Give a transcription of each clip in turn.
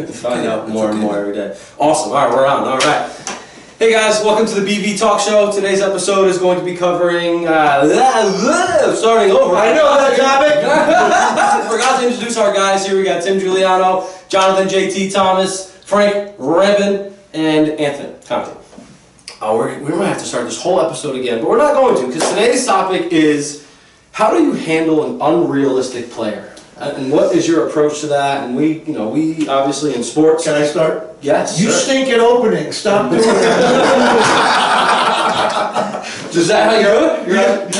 Find out more and more every day. Awesome. All right, we're on. All right. Hey guys, welcome to the BV Talk Show. Today's episode is going to be covering starting over. I know that topic. Forgot to introduce our guys here. We got Tim Giuliano, Jonathan JT Thomas, Frank Ramppen, and Anthony Conte. We're going to have to start this whole episode again, but we're not going to, because today's topic is how do you handle an unrealistic player? And what is your approach to that? And we obviously in sports. Can I start? Yes. You stink at opening. Stop doing that. Is that how you do it?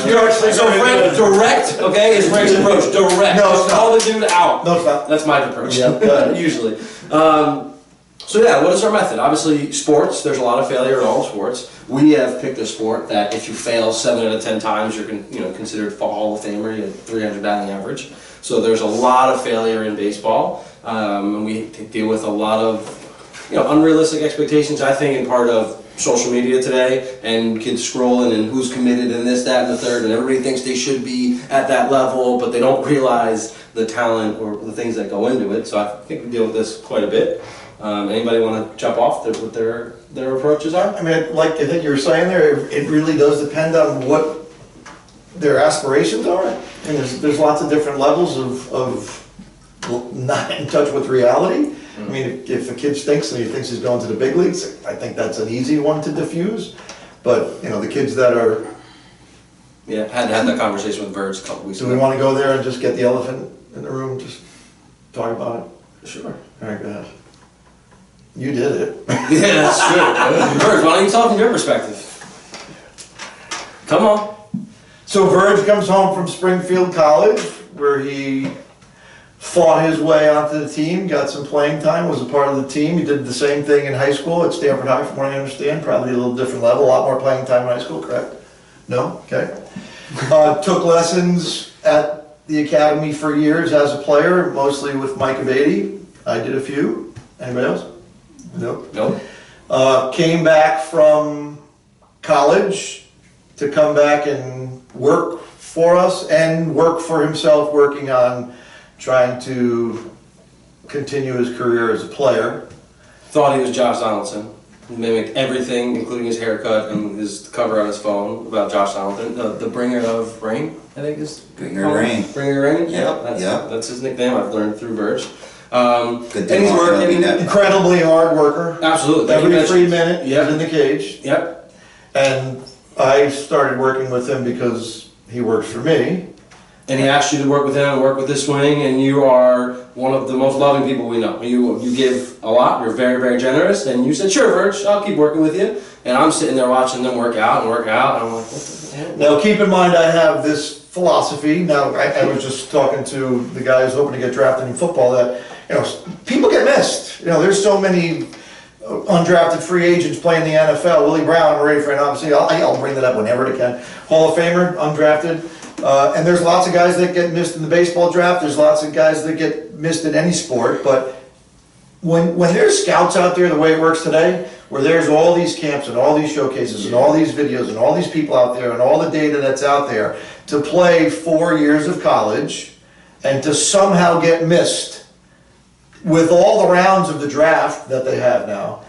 You're actually so Frank, direct, okay, is Frank's approach. Direct. No, just call the dude out. No, stop. That's my approach. Yeah. Usually. So yeah, what is our method? Obviously, sports, there's a lot of failure in all sports. We have picked a sport that if you fail 7 out of 10 times, you're considered Hall of Famer. You have 300 batting average. So there's a lot of failure in baseball. And we deal with a lot of unrealistic expectations, I think, in part of social media today, and kids scrolling and who's committed and this, that, and the third, and everybody thinks they should be at that level, but they don't realize the talent or the things that go into it. So I think we deal with this quite a bit. Anybody want to jump off what their approaches are? I mean, like I think you were saying there, it really does depend on what their aspirations are. And there's lots of different levels of not in touch with reality. I mean, if a kid stinks and he thinks he's going to the big leagues, I think that's an easy one to diffuse. But the kids that are... Yeah, had to have that conversation with Birds a couple weeks ago. Do we want to go there and just get the elephant in the room, just talk about it? Sure. All right, go ahead. You did it. Yeah, that's true. Birds, why don't you talk from your perspective? Come on. So Verge comes home from Springfield College, where he fought his way onto the team, got some playing time, was a part of the team. He did the same thing in high school at Stanford High, from what I understand, probably a little different level, a lot more playing time in high school, correct? No? Okay. Took lessons at the academy for years as a player, mostly with Mike Abate. I did a few. Anybody else? Nope. Nope. Came back from college to come back and work for us and work for himself, working on trying to continue his career as a player. Thought he was Josh Donaldson. He mimicked everything, including his haircut and his cover on his phone about Josh Donaldson. The bringer of rain, I think is. Bringer of rain. Bringer of rain? Yep. That's his nickname. I've learned through Verge. Good and he's working. Incredibly hard worker. Absolutely. Every 3 minutes, he's in the cage. Yep. And I started working with him because he works for me. And he asked you to work with him and work with this swing, and you are one of the most loving people we know. You give a lot, you're very, very generous, and you said, sure, Verge, I'll keep working with you. And I'm sitting there watching them work out, and I'm like, what the hell? Now keep in mind I have this philosophy. Now I was just talking to the guy who's hoping to get drafted in football that, people get missed. There's so many undrafted free agents playing the NFL. Willie Brown, ready for an obviously, I'll bring that up whenever I can. Hall of Famer, undrafted. And there's lots of guys that get missed in the baseball draft. There's lots of guys that get missed in any sport. But when there's scouts out there the way it works today, where there's all these camps and all these showcases and all these videos and all these people out there and all the data that's out there to play 4 years of college and to somehow get missed with all the rounds of the draft that they have now,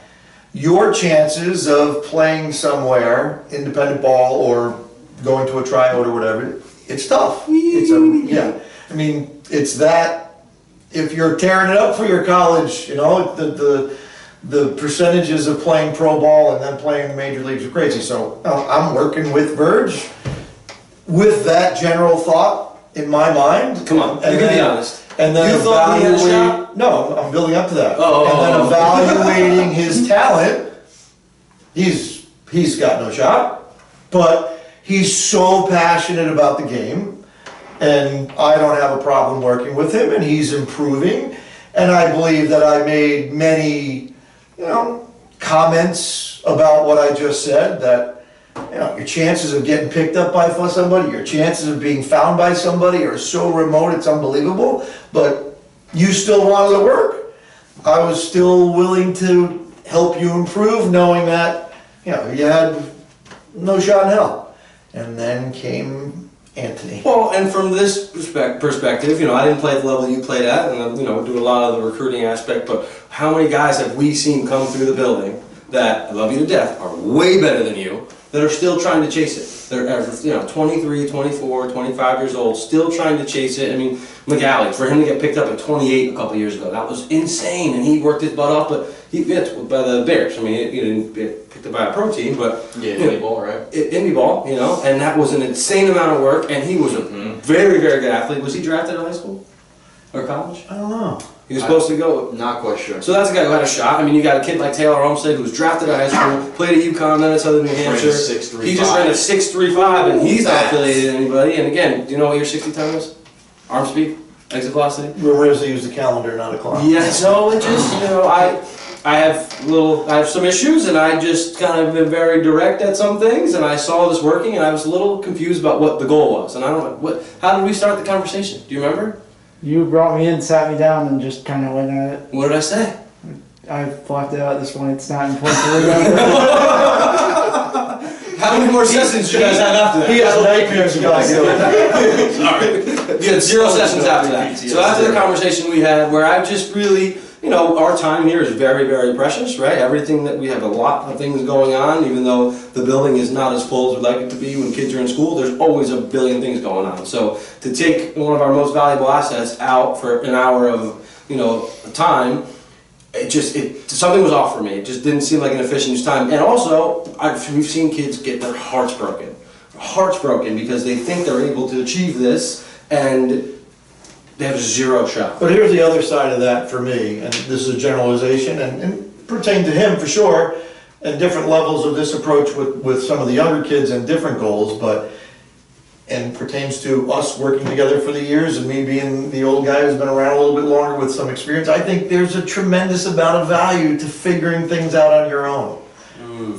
your chances of playing somewhere, independent ball or going to a tryout or whatever, it's tough. It's that if you're tearing it up for your college, the percentages of playing pro ball and then playing in the major leagues are crazy. So I'm working with Verge with that general thought in my mind. Come on, you can be honest. And then you thought he had a shot? No, I'm building up to that. And then evaluating his talent, he's got no shot, but he's so passionate about the game, and I don't have a problem working with him, and he's improving. And I believe that I made many, comments about what I just said, that your chances of getting picked up by somebody, your chances of being found by somebody are so remote, it's unbelievable. But you still wanted to work. I was still willing to help you improve, knowing that, you had no shot in hell. And then came Anthony. Well, and from this perspective, you know, I didn't play at the level you played at, and you know, do a lot of the recruiting aspect. But how many guys have we seen come through the building that I love you to death are way better than you that are still trying to chase it? They're 23, 24, 25 years old, still trying to chase it. I mean, McGalley, for him to get picked up at 28 a couple years ago, that was insane, and he worked his butt off. But he got by the Bears. I mean, he didn't get picked up by a pro team, but Indie ball, right? Indie ball, you know, and that was an insane amount of work. And he was a very, very good athlete. Was he drafted in high school or college? I don't know. He was supposed to go. Not quite sure. So that's a guy who had a shot. I mean, you got a kid like Taylor Olmsted who was drafted out of high school, played at UConn, then at Southern New Hampshire. 6'3", He just ran a 6'3", and he's not affiliated with anybody. And again, do you know what your 60 time is? Arm speed, exit velocity. Whereas they use the calendar, not a clock. Yeah. So it just, you know, I have some issues, and I just kind of been very direct at some things, and I saw this working, and I was a little confused about what the goal was. And I don't know how did we start the conversation? Do you remember? You brought me in, sat me down, and just kind of went at it. What did I say? I blocked it out at this point. It's not important to remember. How many more sessions do you guys have after that? He has nightmares, guys. Sorry. You had 0 sessions after that. So after the conversation we had, where I just really, you know, our time here is very, very precious, right? Everything that we have a lot of things going on, even though the building is not as full as we'd like it to be when kids are in school, there's always a billion things going on. So to take one of our most valuable assets out for an hour of, you know, time, something was off for me. It just didn't seem like an efficient use of time. And also, we've seen kids get their hearts broken because they think they're able to achieve this, and they have 0 shot. But here's the other side of that for me, and this is a generalization, and pertain to him for sure, and different levels of this approach with some of the younger kids and different goals, and pertains to us working together for the years and me being the old guy who's been around a little bit longer with some experience. I think there's a tremendous amount of value to figuring things out on your own.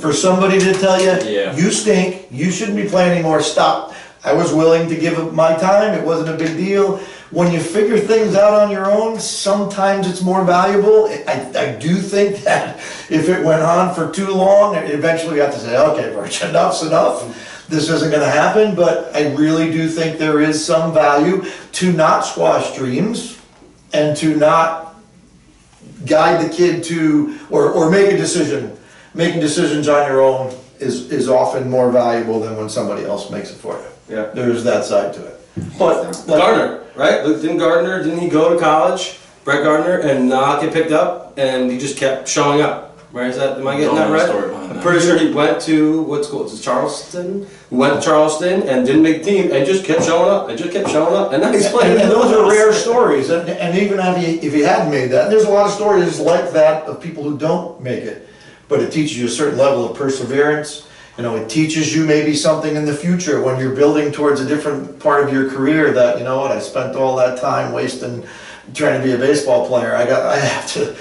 For somebody to tell you, you stink, you shouldn't be playing anymore, stop. I was willing to give up my time, it wasn't a big deal. When you figure things out on your own, sometimes it's more valuable. I do think that if it went on for too long, eventually you have to say, okay, Virch, enough's enough. This isn't going to happen, but I really do think there is some value to not squash dreams and to not guide the kid to, or make a decision. Making decisions on your own is often more valuable than when somebody else makes it for you. Yeah. There's that side to it. But Gardner, right? Didn't he go to college, Brett Gardner, and not get picked up, and he just kept showing up? Right? Am I getting that right? I'm pretty sure he went to, what school? Is it Charleston? Went to Charleston and didn't make the team, and just kept showing up, and now he's playing. And those are rare stories, and even if he hadn't made that, there's a lot of stories like that of people who don't make it. But it teaches you a certain level of perseverance. You know, it teaches you maybe something in the future when you're building towards a different part of your career that, you know what, I spent all that time wasting trying to be a baseball player. I have to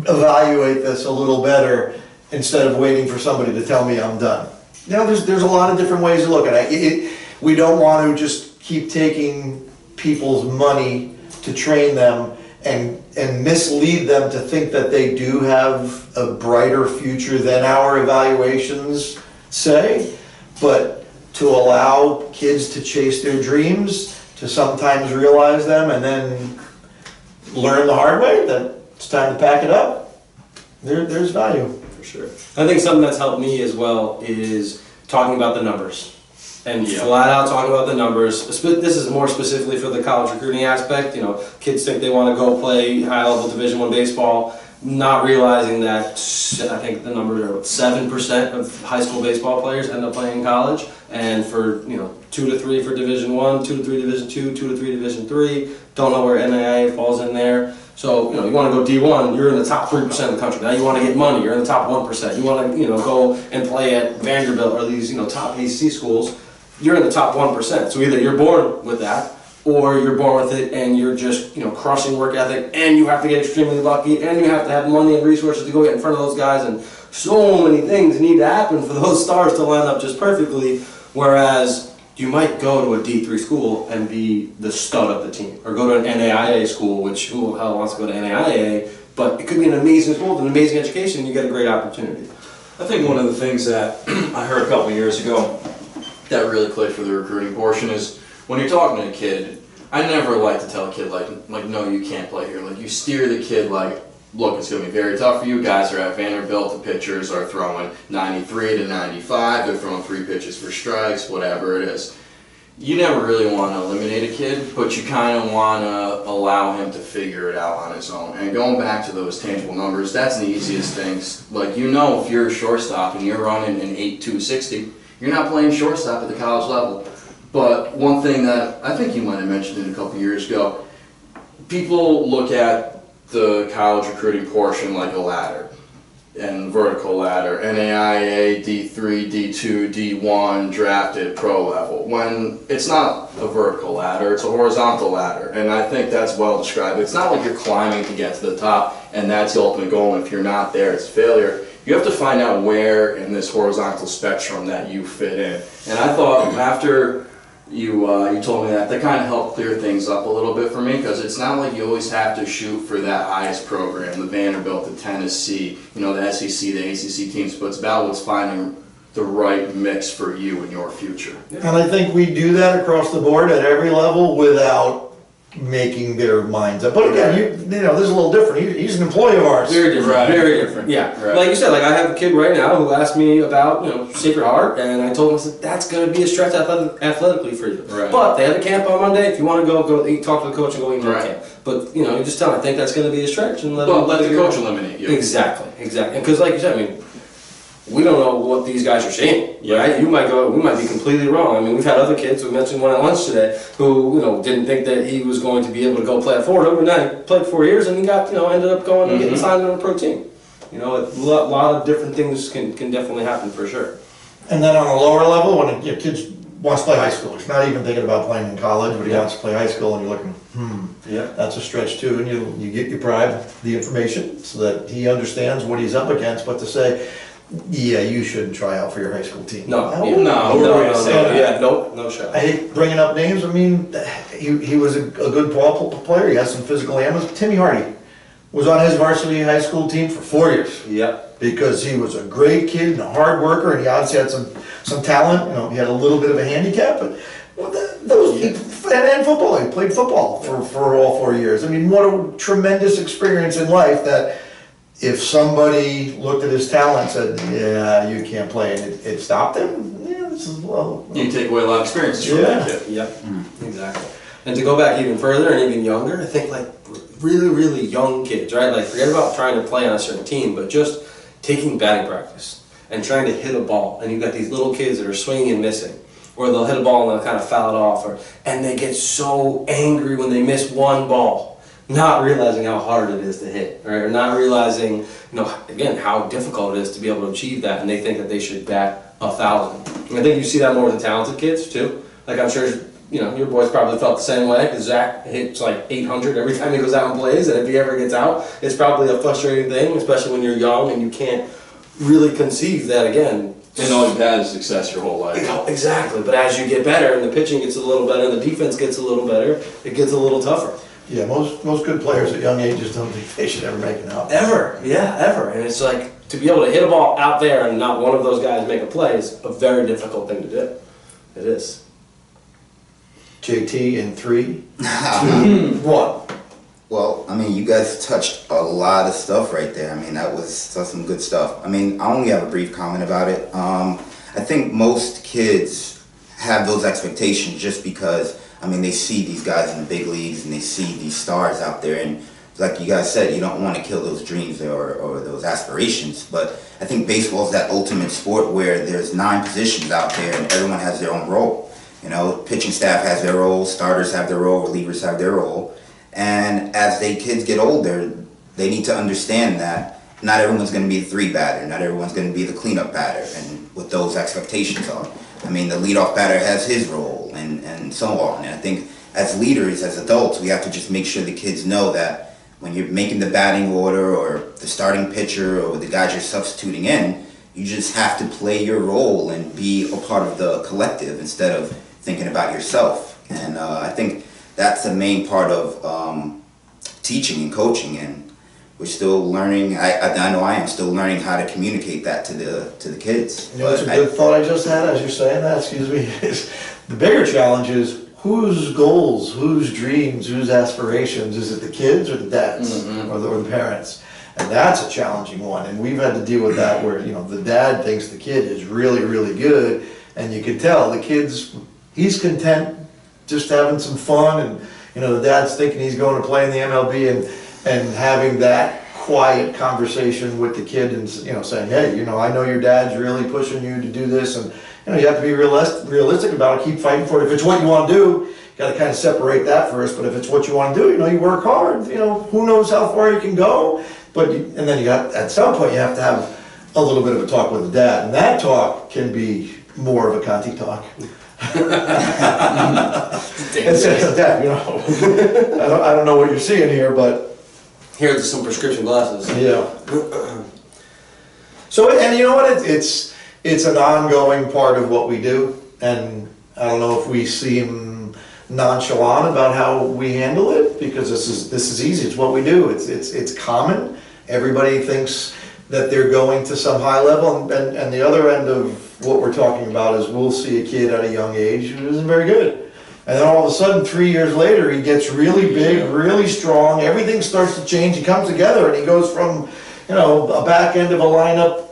evaluate this a little better instead of waiting for somebody to tell me I'm done. You know, there's a lot of different ways to look at it. We don't want to just keep taking people's money to train them and mislead them to think that they do have a brighter future than our evaluations say, but to allow kids to chase their dreams, to sometimes realize them and then learn the hard way that it's time to pack it up. There's value. For sure. I think something that's helped me as well is talking about the numbers. And flat out talking about the numbers. This is more specifically for the college recruiting aspect. You know, kids think they want to go play high-level Division I baseball, not realizing that I think the numbers are 7% of high school baseball players end up playing in college, and for 2 to 3 for Division I, 2 to 3 Division II, 2 to 3 Division III. Don't know where NAIA falls in there. So you want to go D1, you're in the top 3% of the country. Now you want to get money, you're in the top 1%. You want to go and play at Vanderbilt or these top ACC schools, you're in the top 1%. So either you're born with that, or you're born with it and you're just crushing work ethic, and you have to get extremely lucky, and you have to have money and resources to go get in front of those guys, and so many things need to happen for those stars to line up just perfectly. Whereas you might go to a D3 school and be the stud of the team, or go to an NAIA school, which who the hell wants to go to NAIA, but it could be an amazing school with an amazing education, and you get a great opportunity. I think one of the things that I heard a couple years ago that really clicked for the recruiting portion is when you're talking to a kid, I never like to tell a kid like no, you can't play here. Like you steer the kid like, look, it's going to be very tough for you. Guys are at Vanderbilt. The pitchers are throwing 93 to 95. They're throwing 3 pitches for strikes, whatever it is. You never really want to eliminate a kid, but you kind of want to allow him to figure it out on his own. And going back to those tangible numbers, that's the easiest things. Like, you know, if you're a shortstop and you're running an 8.260, you're not playing shortstop at the college level. But one thing that I think you might have mentioned it a couple years ago, people look at the college recruiting portion like a ladder, and vertical ladder, NAIA, D3, D2, D1, drafted, pro level, when it's not a vertical ladder, it's a horizontal ladder, and I think that's well described. It's not like you're climbing to get to the top, and that's the ultimate goal, and if you're not there, it's failure. You have to find out where in this horizontal spectrum that you fit in, and I thought after you told me that kind of helped clear things up a little bit for me, because it's not like you always have to shoot for that highest program, the Vanderbilt, the Tennessee, you know, the SEC, the ACC teams, but it's about what's finding the right mix for you in your future. And I think we do that across the board at every level without making their minds up. But again, you know, this is a little different. He's an employee of ours. Very different, Right. very different. Yeah, Right. like you said, like I have a kid right now who asked me about, you know, Sacred Heart, and I told him, I said, that's going to be a stretch athletically for you. Right. But they have a camp on Monday. If you want to go eat, talk to the coach and go eat Right. camp. But you know, you just tell him, I think that's going to be a stretch, and let the coach eliminate you. Exactly, and because like you said, I mean, we don't know what these guys are seeing, right? We might be completely wrong. I mean, we've had other kids, we mentioned one at lunch today, who, you know, didn't think that he was going to be able to go play at Florida. Overnight, he played 4 years, and he got, you know, ended up going and getting signed on a pro team. You know, a lot of different things can definitely happen for sure. And then on a lower level, when a kid wants to play high school, he's not even thinking about playing in college, but he wants to play high school, and you're looking, that's a stretch too. And you get your pride, the information, so that he understands what he's up against. But to say, yeah, you shouldn't try out for your high school team. No, no shot. I hate bringing up names. I mean, he was a good ball player. He has some physical ailments. Timmy Hardy was on his varsity high school team for 4 years. Yep. Because he was a great kid and a hard worker, and he obviously had some talent. You know, he had a little bit of a handicap, but and football. He played football for all 4 years. I mean, what a tremendous experience in life that. If somebody looked at his talent and said, yeah, you can't play, and it stopped him, yeah, this is, well. You take away a lot of experiences from that kid. Yep, exactly. And to go back even further and even younger, I think like really, really young kids, right? Like forget about trying to play on a certain team, but just taking batting practice and trying to hit a ball. And you've got these little kids that are swinging and missing. Or they'll hit a ball and they'll kind of foul it off. And they get so angry when they miss one ball. Not realizing how hard it is to hit, right? Or not realizing, you know, again, how difficult it is to be able to achieve that, and they think that they should bat 1,000. And I think you see that more with the talented kids too. Like I'm sure, you know, your boys probably felt the same way, because Zach hits like 800 every time he goes out and plays, and if he ever gets out, it's probably a frustrating thing, especially when you're young and you can't really conceive that again. And all you've had is success your whole life. Exactly, but as you get better and the pitching gets a little better and the defense gets a little better, it gets a little tougher. Yeah, most good players at young ages don't think they should ever make it out. Ever, yeah, ever. And it's like, to be able to hit a ball out there and not one of those guys make a play is a very difficult thing to do. It is. JT in 3, 2, 1. Well, I mean, you guys touched a lot of stuff right there. I mean, that's some good stuff. I mean, I only have a brief comment about it. I think most kids have those expectations just because, I mean, they see these guys in the big leagues and they see these stars out there, and like you guys said, you don't want to kill those dreams or those aspirations. But I think baseball is that ultimate sport where there's 9 positions out there and everyone has their own role. You know, pitching staff has their role, starters have their role, relievers have their role. And as kids get older, they need to understand that not everyone's going to be the 3 batter, not everyone's going to be the cleanup batter, and what those expectations are. I mean, the leadoff batter has his role, and so on. And I think as leaders, as adults, we have to just make sure the kids know that when you're making the batting order or the starting pitcher or the guys you're substituting in, you just have to play your role and be a part of the collective instead of thinking about yourself. And I think that's the main part of teaching and coaching, and we're still learning. I know I am still learning how to communicate that to the kids. You know, it's a good thought I just had as you're saying that, excuse me, is the bigger challenge is whose goals, whose dreams, whose aspirations, is it the kids or the dads or the parents? And that's a challenging one, and we've had to deal with that where, you know, the dad thinks the kid is really, really good, and you can tell the kid's, he's content just having some fun, and, you know, the dad's thinking he's going to play in the MLB, and having that quiet conversation with the kid and, you know, saying, hey, you know, I know your dad's really pushing you to do this, and, you know, you have to be realistic about it, keep fighting for it. If it's what you want to do, you got to kind of separate that first, but if it's what you want to do, you know, you work hard, you know, who knows how far you can go. But and then you got, at some point, you have to have a little bit of a talk with the dad, and that talk can be more of a Conte talk. And say, Dad, you know, I don't know what you're seeing here, but Here's some prescription glasses. yeah. So, and you know what? It's an ongoing part of what we do, and I don't know if we seem nonchalant about how we handle it, because this is easy. It's what we do. It's common. Everybody thinks that they're going to some high level, and the other end of what we're talking about is we'll see a kid at a young age who isn't very good, and then all of a sudden 3 years later he gets really big, really strong. Everything starts to change. He comes together and he goes from, you know, a back end of a lineup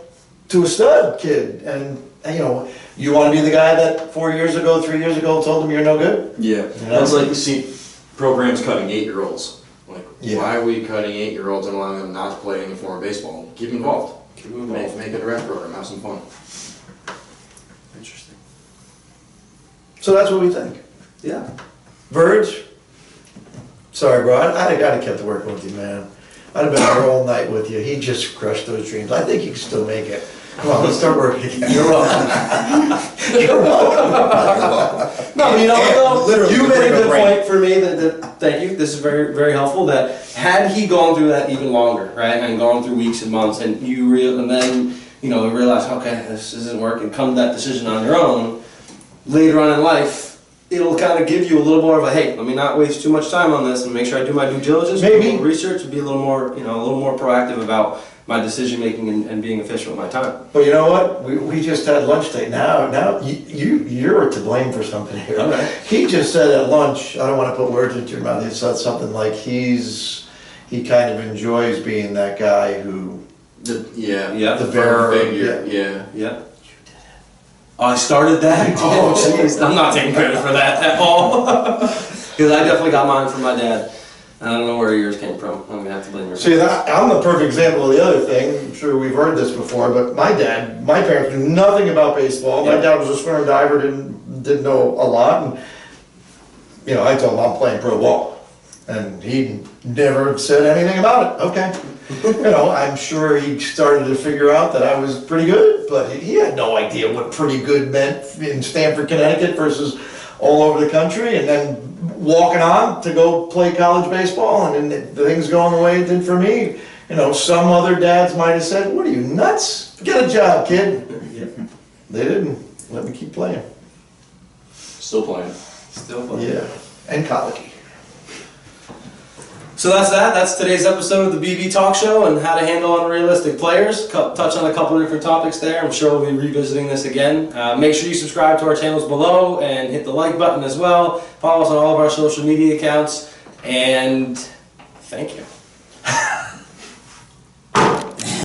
to a stud kid, and you know. You want to be the guy that 4 years ago, 3 years ago told him you're no good? Yeah, that's like you see programs cutting 8-year-olds. Like, Yeah. why are we cutting 8-year-olds and allowing them not to play any form of baseball? Keep them involved. Make a direct program. Have some fun. Interesting. So that's what we think. Yeah. Verge, sorry bro, I'd have kept working with you, man. I'd have been here all night with you. He just crushed those dreams. I think you can still make it. Come on, let's start working again. You're welcome. You're welcome. No, you know, though, Literally you made a good bring a point for me. That thank you. This is very, very helpful. That had he gone through that even longer, right, and gone through weeks and months, and and then you know realize, okay, this isn't working. Come to that decision on your own. Later on in life, it'll kind of give you a little more of a, hey, let me not waste too much time on this, and make sure I do my due diligence, do a little research, and be a little more, you know, a little more proactive about my decision making and being efficient with my time. But you know what? We just had lunch today. Now you're to blame for something here. Okay. He just said at lunch, I don't want to put words into your mouth, he said something like he kind of enjoys being that guy who, The the bearer. figure. Yeah. Yeah. Oh, I started that? Oh, jeez. I'm not taking credit for that at all. Because I definitely got mine from my dad. I don't know where yours came from. I'm going to have to blame yours. See, I'm the perfect example of the other thing. I'm sure we've heard this before, but my parents knew nothing about baseball. My dad was a swimmer diver, didn't know a lot, and you know, I told him I'm playing pro ball, and he never said anything about it. Okay, you know, I'm sure he started to figure out that I was pretty good, but he had no idea what pretty good meant in Stamford, Connecticut versus all over the country, and then walking on to go play college baseball, and then the things going the way it did for me. You know, some other dads might have said, what are you, nuts? Get a job, kid. They didn't. Let me keep playing. Still playing. Still fun. Yeah, and college. So that's that. That's today's episode of the BB Talk Show and how to handle unrealistic players. Touch on a couple of different topics there. I'm sure we'll be revisiting this again. Make sure you subscribe to our channels below and hit the like button as well. Follow us on all of our social media accounts. And thank you.